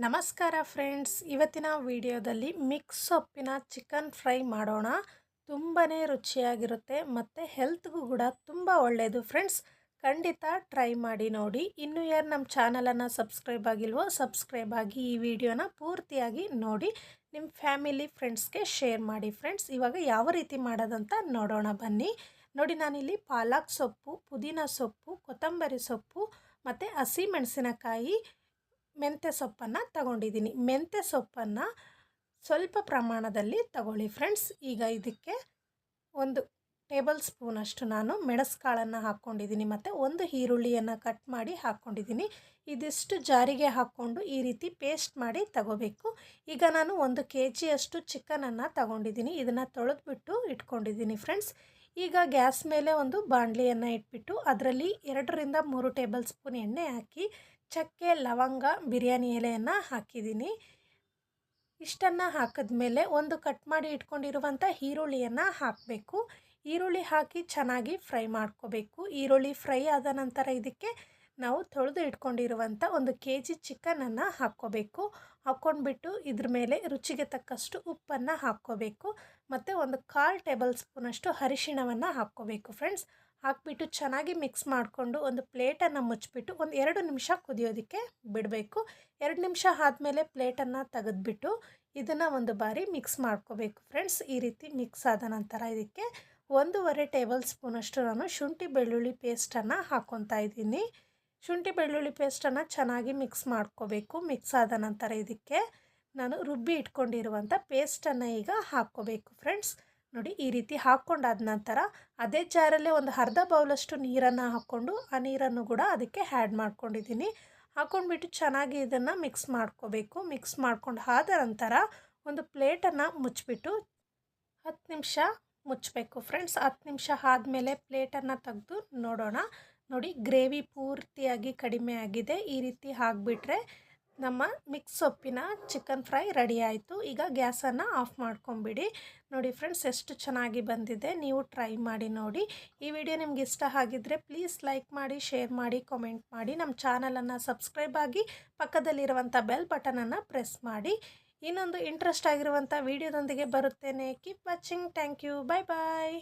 ನಮಸ್ಕಾರ ಫ್ರೆಂಡ್ಸ್, ಇವತ್ತಿನ ವಿಡಿಯೋದಲ್ಲಿ ಮಿಕ್ಸ್ ಸೊಪ್ಪಿನ ಚಿಕನ್ ಫ್ರೈ ಮಾಡೋಣ. ತುಂಬಾ ರುಚಿಯಾಗಿರುತ್ತೆ ಮತ್ತು ಹೆಲ್ತ್ಗೂ ಕೂಡ ತುಂಬ ಒಳ್ಳೆಯದು ಫ್ರೆಂಡ್ಸ್. ಖಂಡಿತ ಟ್ರೈ ಮಾಡಿ ನೋಡಿ. ಇನ್ನೂ ಯಾರು ನಮ್ಮ ಚಾನಲನ್ನು ಸಬ್ಸ್ಕ್ರೈಬ್ ಆಗಿಲ್ವೋ ಸಬ್ಸ್ಕ್ರೈಬ್ ಆಗಿ ಈ ವಿಡಿಯೋನ ಪೂರ್ತಿಯಾಗಿ ನೋಡಿ, ನಿಮ್ಮ ಫ್ಯಾಮಿಲಿ ಫ್ರೆಂಡ್ಸ್ಗೆ ಶೇರ್ ಮಾಡಿ ಫ್ರೆಂಡ್ಸ್. ಇವಾಗ ಯಾವ ರೀತಿ ಮಾಡೋದಂತ ನೋಡೋಣ ಬನ್ನಿ. ನೋಡಿ, ನಾನಿಲ್ಲಿ ಪಾಲಕ್ ಸೊಪ್ಪು, ಪುದೀನ ಸೊಪ್ಪು, ಕೊತ್ತಂಬರಿ ಸೊಪ್ಪು ಮತ್ತು ಹಸಿಮೆಣಸಿನಕಾಯಿ, ಮೆಂತ್ಯ ಸೊಪ್ಪನ್ನು ತಗೊಂಡಿದ್ದೀನಿ. ಮೆಂತ್ಯ ಸೊಪ್ಪನ್ನು ಸ್ವಲ್ಪ ಪ್ರಮಾಣದಲ್ಲಿ ತಗೊಳ್ಳಿ ಫ್ರೆಂಡ್ಸ್. ಈಗ ಇದಕ್ಕೆ 1 ಟೇಬಲ್ ಸ್ಪೂನಷ್ಟು ನಾನು ಮೆಣಸುಕಾಳನ್ನು ಹಾಕ್ಕೊಂಡಿದ್ದೀನಿ ಮತ್ತು 1 ಈರುಳ್ಳಿಯನ್ನು ಕಟ್ ಮಾಡಿ ಹಾಕ್ಕೊಂಡಿದ್ದೀನಿ. ಇದಿಷ್ಟು ಜಾರಿಗೆ ಹಾಕ್ಕೊಂಡು ಈ ರೀತಿ ಪೇಸ್ಟ್ ಮಾಡಿ ತಗೋಬೇಕು. ಈಗ ನಾನು 1 kgಯಷ್ಟು ಚಿಕನನ್ನು ತಗೊಂಡಿದ್ದೀನಿ. ಇದನ್ನು ತೊಳೆದ್ಬಿಟ್ಟು ಇಟ್ಕೊಂಡಿದ್ದೀನಿ ಫ್ರೆಂಡ್ಸ್. ಈಗ ಗ್ಯಾಸ್ ಮೇಲೆ ಒಂದು ಬಾಣಲಿಯನ್ನು ಇಟ್ಬಿಟ್ಟು ಅದರಲ್ಲಿ 2 ರಿಂದ 3 ಟೇಬಲ್ ಸ್ಪೂನ್ ಎಣ್ಣೆ ಹಾಕಿ ಚಕ್ಕೆ, ಲವಂಗ, ಬಿರಿಯಾನಿ ಎಲೆಯನ್ನು ಹಾಕಿದ್ದೀನಿ. ಇಷ್ಟನ್ನು ಹಾಕಿದ್ಮೇಲೆ ಒಂದು ಕಟ್ ಮಾಡಿ ಇಟ್ಕೊಂಡಿರುವಂಥ ಈರುಳ್ಳಿಯನ್ನು ಹಾಕಬೇಕು. ಈರುಳ್ಳಿ ಹಾಕಿ ಚೆನ್ನಾಗಿ ಫ್ರೈ ಮಾಡ್ಕೋಬೇಕು. ಈರುಳ್ಳಿ ಫ್ರೈ ಆದ ನಂತರ ಇದಕ್ಕೆ ನಾವು ತೊಳೆದು ಇಟ್ಕೊಂಡಿರುವಂಥ 1 kg ಚಿಕನನ್ನು ಹಾಕ್ಕೋಬೇಕು. ಹಾಕ್ಕೊಂಡ್ಬಿಟ್ಟು ಇದ್ರ ಮೇಲೆ ರುಚಿಗೆ ತಕ್ಕಷ್ಟು ಉಪ್ಪನ್ನು ಹಾಕ್ಕೋಬೇಕು ಮತ್ತು 1/4 ಟೇಬಲ್ ಸ್ಪೂನಷ್ಟು ಅರಿಶಿಣವನ್ನು ಹಾಕ್ಕೋಬೇಕು ಫ್ರೆಂಡ್ಸ್. ಹಾಕ್ಬಿಟ್ಟು ಚೆನ್ನಾಗಿ ಮಿಕ್ಸ್ ಮಾಡಿಕೊಂಡು ಒಂದು ಪ್ಲೇಟನ್ನು ಮುಚ್ಚಿಬಿಟ್ಟು ಒಂದು 2 ನಿಮಿಷ ಕುದಿಯೋದಕ್ಕೆ ಬಿಡಬೇಕು. 2 ನಿಮಿಷ ಆದಮೇಲೆ ಪ್ಲೇಟನ್ನು ತೆಗೆದುಬಿಟ್ಟು ಇದನ್ನು ಒಂದು ಬಾರಿ ಮಿಕ್ಸ್ ಮಾಡ್ಕೋಬೇಕು ಫ್ರೆಂಡ್ಸ್. ಈ ರೀತಿ ಮಿಕ್ಸ್ ಆದ ನಂತರ ಇದಕ್ಕೆ 1.5 ಟೇಬಲ್ ಸ್ಪೂನಷ್ಟು ನಾನು ಶುಂಠಿ ಬೆಳ್ಳುಳ್ಳಿ ಪೇಸ್ಟನ್ನು ಹಾಕ್ಕೊತಾ ಇದ್ದೀನಿ. ಶುಂಠಿ ಬೆಳ್ಳುಳ್ಳಿ ಪೇಸ್ಟನ್ನು ಚೆನ್ನಾಗಿ ಮಿಕ್ಸ್ ಮಾಡ್ಕೋಬೇಕು. ಮಿಕ್ಸ್ ಆದ ನಂತರ ಇದಕ್ಕೆ ನಾನು ರುಬ್ಬಿ ಇಟ್ಕೊಂಡಿರುವಂಥ ಪೇಸ್ಟನ್ನು ಈಗ ಹಾಕ್ಕೋಬೇಕು ಫ್ರೆಂಡ್ಸ್. ನೋಡಿ, ಈ ರೀತಿ ಹಾಕ್ಕೊಂಡಾದ ನಂತರ ಅದೇ ಜಾರಲ್ಲೇ ಒಂದು ಅರ್ಧ ಬೌಲಷ್ಟು ನೀರನ್ನು ಹಾಕ್ಕೊಂಡು ಆ ನೀರನ್ನು ಕೂಡ ಅದಕ್ಕೆ ಆ್ಯಡ್ ಮಾಡ್ಕೊಂಡಿದ್ದೀನಿ. ಹಾಕ್ಕೊಂಡ್ಬಿಟ್ಟು ಚೆನ್ನಾಗಿ ಇದನ್ನು ಮಿಕ್ಸ್ ಮಾಡ್ಕೋಬೇಕು. ಮಿಕ್ಸ್ ಮಾಡ್ಕೊಂಡು ಆದ ನಂತರ ಒಂದು ಪ್ಲೇಟನ್ನು ಮುಚ್ಚಿಬಿಟ್ಟು 10 ನಿಮಿಷ ಮುಚ್ಚಬೇಕು ಫ್ರೆಂಡ್ಸ್. 10 ನಿಮಿಷ ಆದಮೇಲೆ ಪ್ಲೇಟನ್ನು ತೆಗೆದು ನೋಡೋಣ. ನೋಡಿ, ಗ್ರೇವಿ ಪೂರ್ತಿಯಾಗಿ ಕಡಿಮೆ ಆಗಿದೆ. ಈ ರೀತಿ ಹಾಕಿಬಿಟ್ರೆ ನಮ್ಮ ಮಿಕ್ಸ್ ಸೊಪ್ಪಿನ ಚಿಕನ್ ಫ್ರೈ ರೆಡಿ ಆಯಿತು. ಈಗ ಗ್ಯಾಸನ್ನು ಆಫ್ ಮಾಡ್ಕೊಂಬಿಡಿ. ನೋಡಿ ಫ್ರೆಂಡ್ಸ್, ಎಷ್ಟು ಚೆನ್ನಾಗಿ ಬಂದಿದೆ. ನೀವು ಟ್ರೈ ಮಾಡಿ ನೋಡಿ. ಈ ವಿಡಿಯೋ ನಿಮ್ಗೆ ಇಷ್ಟ ಆಗಿದ್ದರೆ ಪ್ಲೀಸ್ ಲೈಕ್ ಮಾಡಿ, ಶೇರ್ ಮಾಡಿ, ಕಾಮೆಂಟ್ ಮಾಡಿ. ನಮ್ಮ ಚಾನಲನ್ನು ಸಬ್ಸ್ಕ್ರೈಬ್ ಆಗಿ ಪಕ್ಕದಲ್ಲಿರುವಂಥ ಬೆಲ್ ಬಟನನ್ನು ಪ್ರೆಸ್ ಮಾಡಿ. ಇನ್ನೊಂದು ಇಂಟ್ರೆಸ್ಟ್ ಆಗಿರುವಂಥ ವಿಡಿಯೋದೊಂದಿಗೆ ಬರುತ್ತೇನೆ. Keep watching. Thank you. Bye bye.